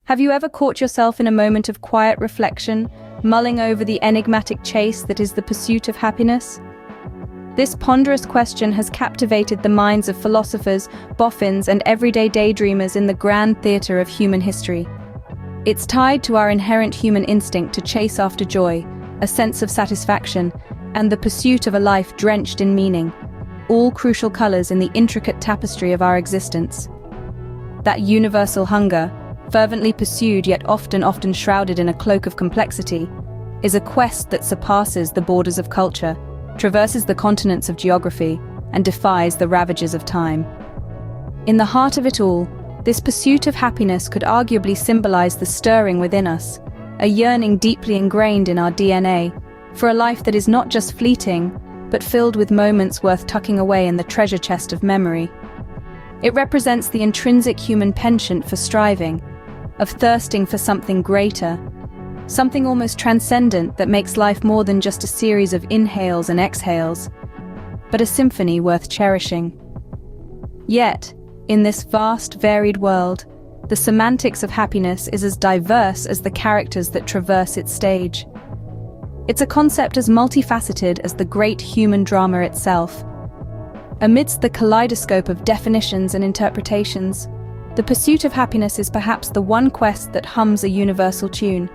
Have you ever caught yourself in a moment of quiet reflection, mulling over the enigmatic chase that is the pursuit of happiness? This ponderous question has captivated the minds of philosophers, boffins, and everyday daydreamers in the grand theater of human history. It's tied to our inherent human instinct to chase after joy, a sense of satisfaction, and the pursuit of a life drenched in meaning, all crucial colors in the intricate tapestry of our existence. That universal hunger, fervently pursued yet often shrouded in a cloak of complexity, is a quest that surpasses the borders of culture, traverses the continents of geography, and defies the ravages of time. In the heart of it all, this pursuit of happiness could arguably symbolize the stirring within us, a yearning deeply ingrained in our DNA, for a life that is not just fleeting, but filled with moments worth tucking away in the treasure chest of memory. It represents the intrinsic human penchant for striving, of thirsting for something greater, something almost transcendent that makes life more than just a series of inhales and exhales, but a symphony worth cherishing. Yet, in this vast, varied world, the semantics of happiness is as diverse as the characters that traverse its stage. It's a concept as multifaceted as the great human drama itself. Amidst the kaleidoscope of definitions and interpretations, the pursuit of happiness is perhaps the one quest that hums a universal tune.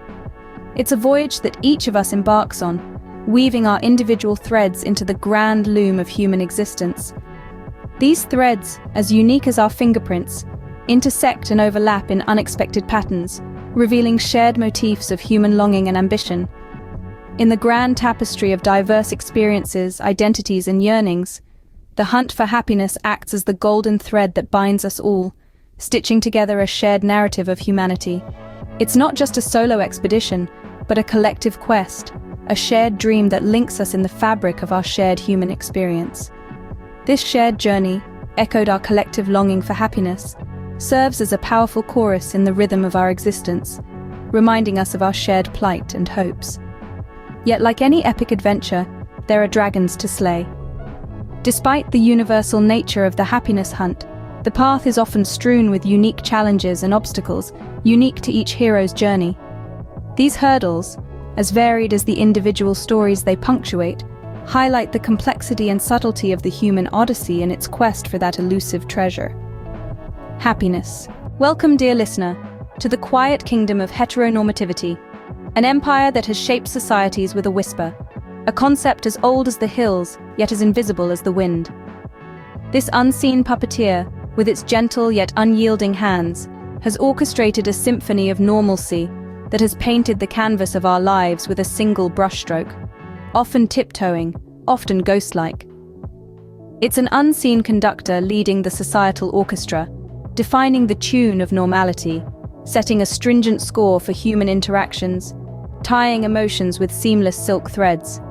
It's a voyage that each of us embarks on, weaving our individual threads into the grand loom of human existence. These threads, as unique as our fingerprints, intersect and overlap in unexpected patterns, revealing shared motifs of human longing and ambition. In the grand tapestry of diverse experiences, identities, and yearnings, the hunt for happiness acts as the golden thread that binds us all, stitching together a shared narrative of humanity. It's not just a solo expedition, but a collective quest, a shared dream that links us in the fabric of our shared human experience. This shared journey, echoed our collective longing for happiness, serves as a powerful chorus in the rhythm of our existence, reminding us of our shared plight and hopes. Yet like any epic adventure, there are dragons to slay. Despite the universal nature of the happiness hunt, the path is often strewn with unique challenges and obstacles, unique to each hero's journey. These hurdles, as varied as the individual stories they punctuate, highlight the complexity and subtlety of the human odyssey in its quest for that elusive treasure. Happiness. Welcome, dear listener, to the quiet kingdom of heteronormativity, an empire that has shaped societies with a whisper, a concept as old as the hills, yet as invisible as the wind. This unseen puppeteer, with its gentle yet unyielding hands, has orchestrated a symphony of normalcy that has painted the canvas of our lives with a single brushstroke, often tiptoeing, often ghost-like. It's an unseen conductor leading the societal orchestra, defining the tune of normality, setting a stringent score for human interactions, tying emotions with seamless silk threads.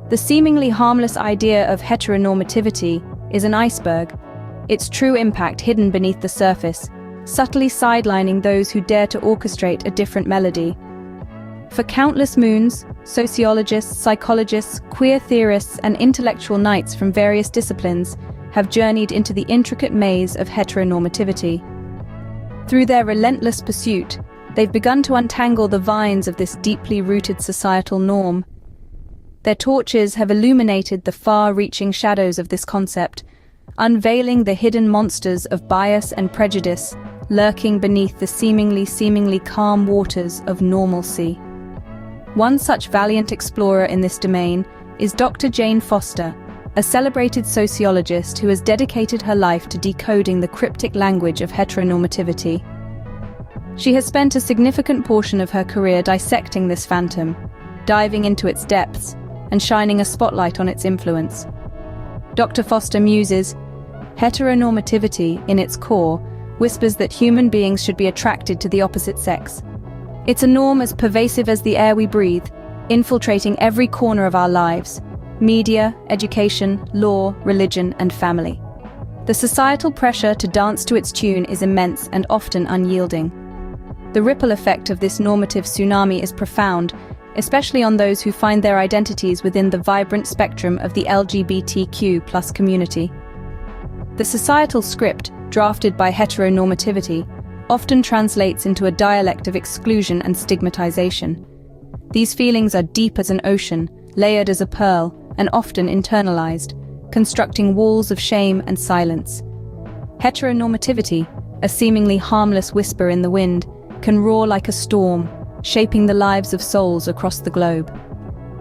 The seemingly harmless idea of heteronormativity is an iceberg, its true impact hidden beneath the surface, subtly sidelining those who dare to orchestrate a different melody. For countless moons, sociologists, psychologists, queer theorists, and intellectual knights from various disciplines have journeyed into the intricate maze of heteronormativity. Through their relentless pursuit, they've begun to untangle the vines of this deeply rooted societal norm. Their torches have illuminated the far-reaching shadows of this concept, unveiling the hidden monsters of bias and prejudice lurking beneath the seemingly calm waters of normalcy. One such valiant explorer in this domain is Dr. Jane Foster, a celebrated sociologist who has dedicated her life to decoding the cryptic language of heteronormativity. She has spent a significant portion of her career dissecting this phantom, diving into its depths, and shining a spotlight on its influence. Dr. Foster muses, heteronormativity, in its core, whispers that human beings should be attracted to the opposite sex. It's a norm as pervasive as the air we breathe, infiltrating every corner of our lives: media, education, law, religion, and family. The societal pressure to dance to its tune is immense and often unyielding. The ripple effect of this normative tsunami is profound, especially on those who find their identities within the vibrant spectrum of the LGBTQ+ community. The societal script, drafted by heteronormativity, often translates into a dialect of exclusion and stigmatization. These feelings are deep as an ocean, layered as a pearl, and often internalized, constructing walls of shame and silence. Heteronormativity, a seemingly harmless whisper in the wind, can roar like a storm, shaping the lives of souls across the globe.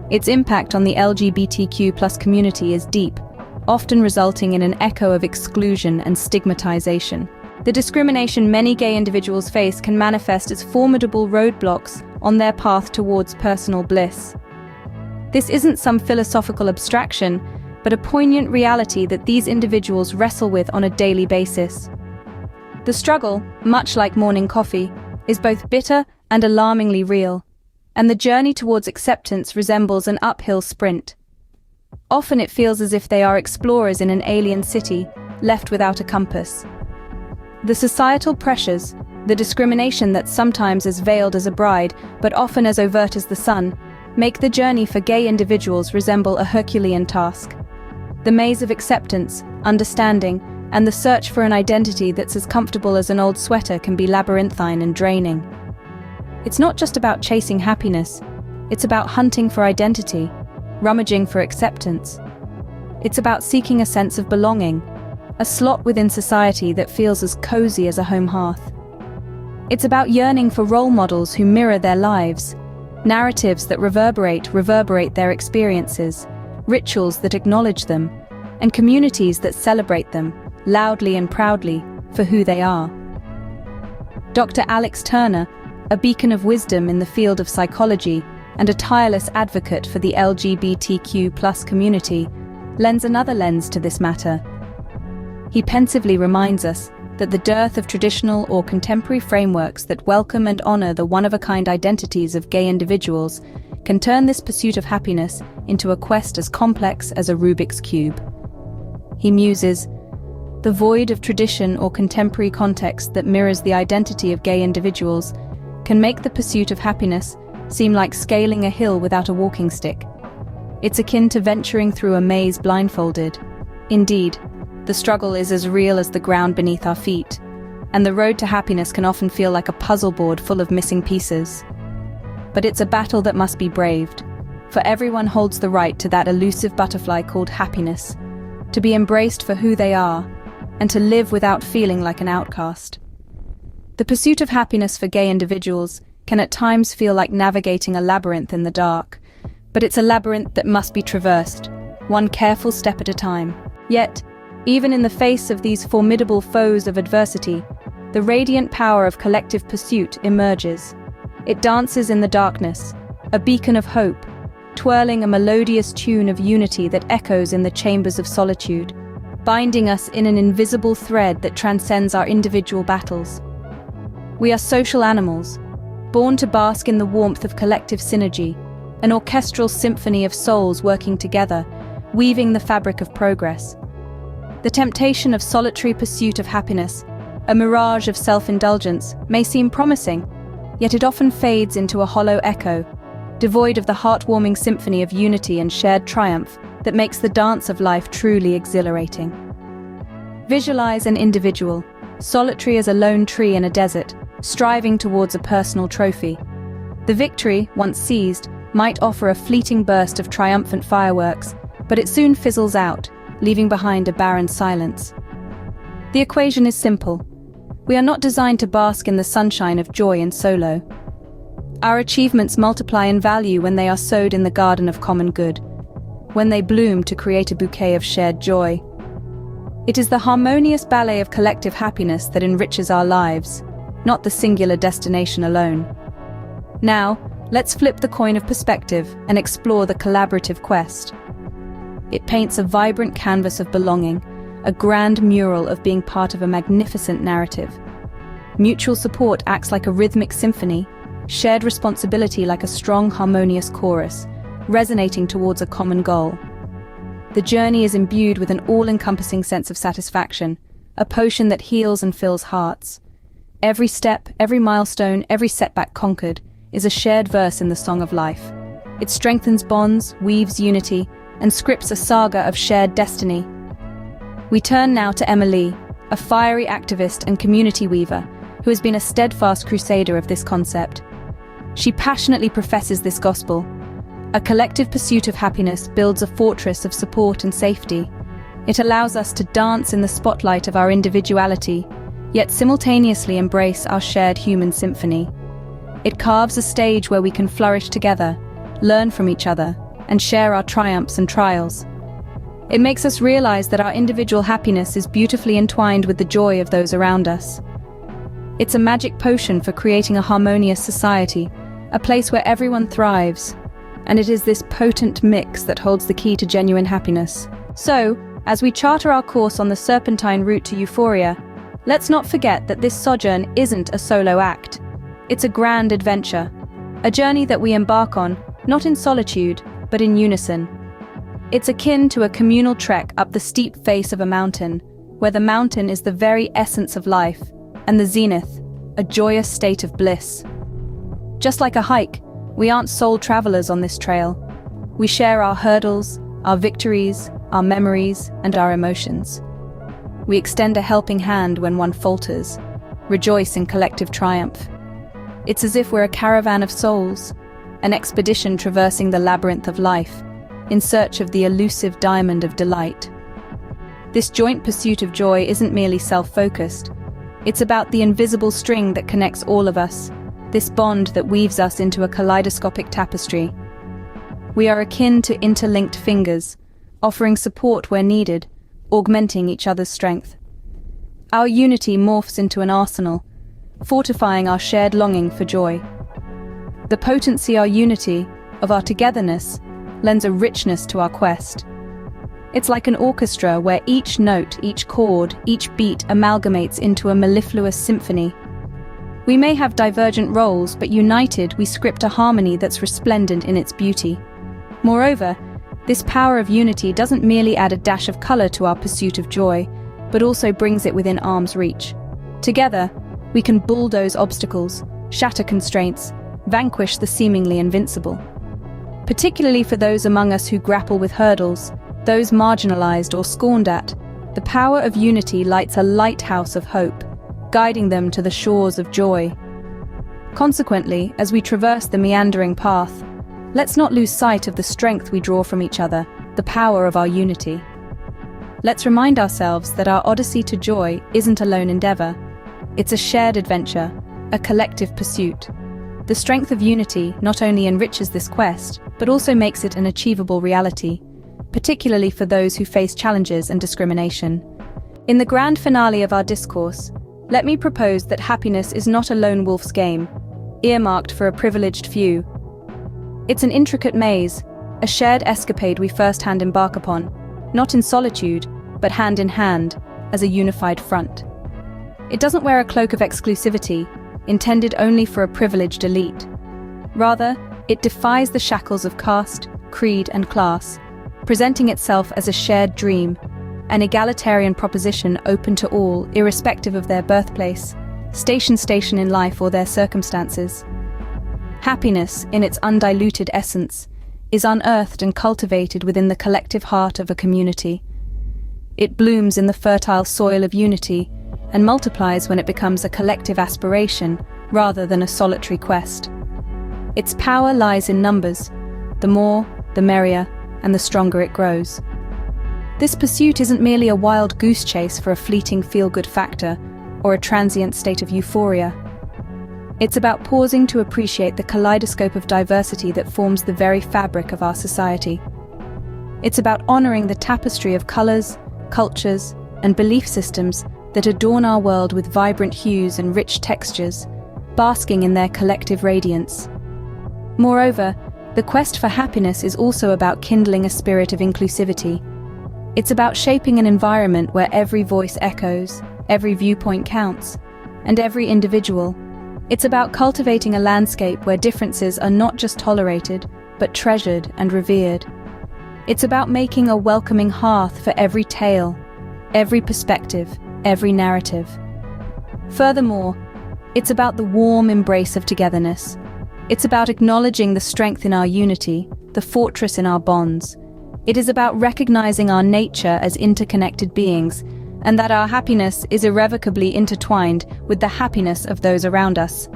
Its impact on the LGBTQ+ community is deep, often resulting in an echo of exclusion and stigmatization. The discrimination many gay individuals face can manifest as formidable roadblocks on their path towards personal bliss. This isn't some philosophical abstraction, but a poignant reality that these individuals wrestle with on a daily basis. The struggle, much like morning coffee, is both bitter and alarmingly real, and the journey towards acceptance resembles an uphill sprint. Often it feels as if they are explorers in an alien city, left without a compass. The societal pressures, the discrimination that's sometimes as veiled as a bride, but often as overt as the sun, make the journey for gay individuals resemble a Herculean task. The maze of acceptance, understanding, and the search for an identity that's as comfortable as an old sweater can be labyrinthine and draining. It's not just about chasing happiness, it's about hunting for identity, rummaging for acceptance. It's about seeking a sense of belonging, a slot within society that feels as cozy as a home hearth. It's about yearning for role models who mirror their lives, narratives that reverberate their experiences, rituals that acknowledge them, and communities that celebrate them, loudly and proudly, for who they are. Dr. Alex Turner, a beacon of wisdom in the field of psychology and a tireless advocate for the LGBTQ+ community, lends another lens to this matter. He pensively reminds us that the dearth of traditional or contemporary frameworks that welcome and honor the one-of-a-kind identities of gay individuals can turn this pursuit of happiness into a quest as complex as a Rubik's Cube. He muses, "The void of tradition or contemporary context that mirrors the identity of gay individuals can make the pursuit of happiness seem like scaling a hill without a walking stick. It's akin to venturing through a maze blindfolded. Indeed, the struggle is as real as the ground beneath our feet, and the road to happiness can often feel like a puzzle board full of missing pieces. But it's a battle that must be braved, for everyone holds the right to that elusive butterfly called happiness, to be embraced for who they are, and to live without feeling like an outcast." The pursuit of happiness for gay individuals can at times feel like navigating a labyrinth in the dark, but it's a labyrinth that must be traversed, one careful step at a time. Yet, even in the face of these formidable foes of adversity, the radiant power of collective pursuit emerges. It dances in the darkness, a beacon of hope, twirling a melodious tune of unity that echoes in the chambers of solitude, binding us in an invisible thread that transcends our individual battles. We are social animals, born to bask in the warmth of collective synergy, an orchestral symphony of souls working together, weaving the fabric of progress. The temptation of solitary pursuit of happiness, a mirage of self-indulgence, may seem promising, yet it often fades into a hollow echo, devoid of the heartwarming symphony of unity and shared triumph that makes the dance of life truly exhilarating. Visualize an individual, solitary as a lone tree in a desert, striving towards a personal trophy. The victory, once seized, might offer a fleeting burst of triumphant fireworks, but it soon fizzles out, leaving behind a barren silence. The equation is simple. We are not designed to bask in the sunshine of joy in solo. Our achievements multiply in value when they are sowed in the garden of common good, when they bloom to create a bouquet of shared joy. It is the harmonious ballet of collective happiness that enriches our lives, not the singular destination alone. Now, let's flip the coin of perspective and explore the collaborative quest. It paints a vibrant canvas of belonging, a grand mural of being part of a magnificent narrative. Mutual support acts like a rhythmic symphony, shared responsibility like a strong, harmonious chorus, resonating towards a common goal. The journey is imbued with an all-encompassing sense of satisfaction, a potion that heals and fills hearts. Every step, every milestone, every setback conquered is a shared verse in the song of life. It strengthens bonds, weaves unity, and scripts a saga of shared destiny. We turn now to Emily, a fiery activist and community weaver, who has been a steadfast crusader of this concept. She passionately professes this gospel. A collective pursuit of happiness builds a fortress of support and safety. It allows us to dance in the spotlight of our individuality, yet simultaneously embrace our shared human symphony. It carves a stage where we can flourish together, learn from each other, and share our triumphs and trials. It makes us realize that our individual happiness is beautifully entwined with the joy of those around us. It's a magic potion for creating a harmonious society, a place where everyone thrives, and it is this potent mix that holds the key to genuine happiness. So, as we charter our course on the serpentine route to euphoria, let's not forget that this sojourn isn't a solo act. It's a grand adventure, a journey that we embark on, not in solitude, but in unison. It's akin to a communal trek up the steep face of a mountain, where the mountain is the very essence of life, and the zenith, a joyous state of bliss. Just like a hike, we aren't sole travelers on this trail. We share our hurdles, our victories, our memories, and our emotions. We extend a helping hand when one falters, rejoice in collective triumph. It's as if we're a caravan of souls, an expedition traversing the labyrinth of life, in search of the elusive diamond of delight. This joint pursuit of joy isn't merely self-focused. It's about the invisible string that connects all of us, this bond that weaves us into a kaleidoscopic tapestry. We are akin to interlinked fingers, offering support where needed, augmenting each other's strength. Our unity morphs into an arsenal, fortifying our shared longing for joy. The potency of our togetherness, lends a richness to our quest. It's like an orchestra where each note, each chord, each beat amalgamates into a mellifluous symphony. We may have divergent roles, but united we script a harmony that's resplendent in its beauty. Moreover, this power of unity doesn't merely add a dash of color to our pursuit of joy, but also brings it within arm's reach. Together, we can bulldoze obstacles, shatter constraints, vanquish the seemingly invincible. Particularly for those among us who grapple with hurdles, those marginalized or scorned at, the power of unity lights a lighthouse of hope, guiding them to the shores of joy. Consequently, as we traverse the meandering path, let's not lose sight of the strength we draw from each other, the power of our unity. Let's remind ourselves that our odyssey to joy isn't a lone endeavor. It's a shared adventure, a collective pursuit. The strength of unity not only enriches this quest, but also makes it an achievable reality, particularly for those who face challenges and discrimination. In the grand finale of our discourse, let me propose that happiness is not a lone wolf's game, earmarked for a privileged few. It's an intricate maze, a shared escapade we firsthand embark upon, not in solitude, but hand in hand, as a unified front. It doesn't wear a cloak of exclusivity, intended only for a privileged elite. Rather, it defies the shackles of caste, creed, and class, presenting itself as a shared dream, an egalitarian proposition open to all, irrespective of their birthplace, station in life, or their circumstances. Happiness, in its undiluted essence, is unearthed and cultivated within the collective heart of a community. It blooms in the fertile soil of unity and multiplies when it becomes a collective aspiration rather than a solitary quest. Its power lies in numbers. The more, the merrier, and the stronger it grows. This pursuit isn't merely a wild goose chase for a fleeting feel-good factor or a transient state of euphoria. It's about pausing to appreciate the kaleidoscope of diversity that forms the very fabric of our society. It's about honoring the tapestry of colors, cultures, and belief systems that adorn our world with vibrant hues and rich textures, basking in their collective radiance. Moreover, the quest for happiness is also about kindling a spirit of inclusivity. It's about shaping an environment where every voice echoes, every viewpoint counts, and every individual. It's about cultivating a landscape where differences are not just tolerated, but treasured and revered. It's about making a welcoming hearth for every tale, every perspective, every narrative. Furthermore, it's about the warm embrace of togetherness. It's about acknowledging the strength in our unity, the fortress in our bonds. It is about recognizing our nature as interconnected beings and that our happiness is irrevocably intertwined with the happiness of those around us.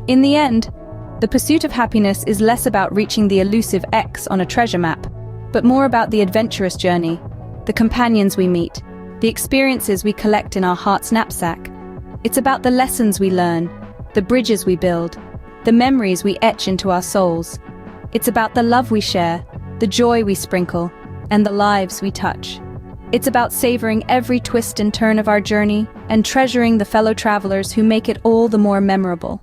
In the end, the pursuit of happiness is less about reaching the elusive X on a treasure map, but more about the adventurous journey, the companions we meet, the experiences we collect in our heart's knapsack. It's about the lessons we learn, the bridges we build, the memories we etch into our souls. It's about the love we share, the joy we sprinkle, and the lives we touch. It's about savoring every twist and turn of our journey and treasuring the fellow travelers who make it all the more memorable.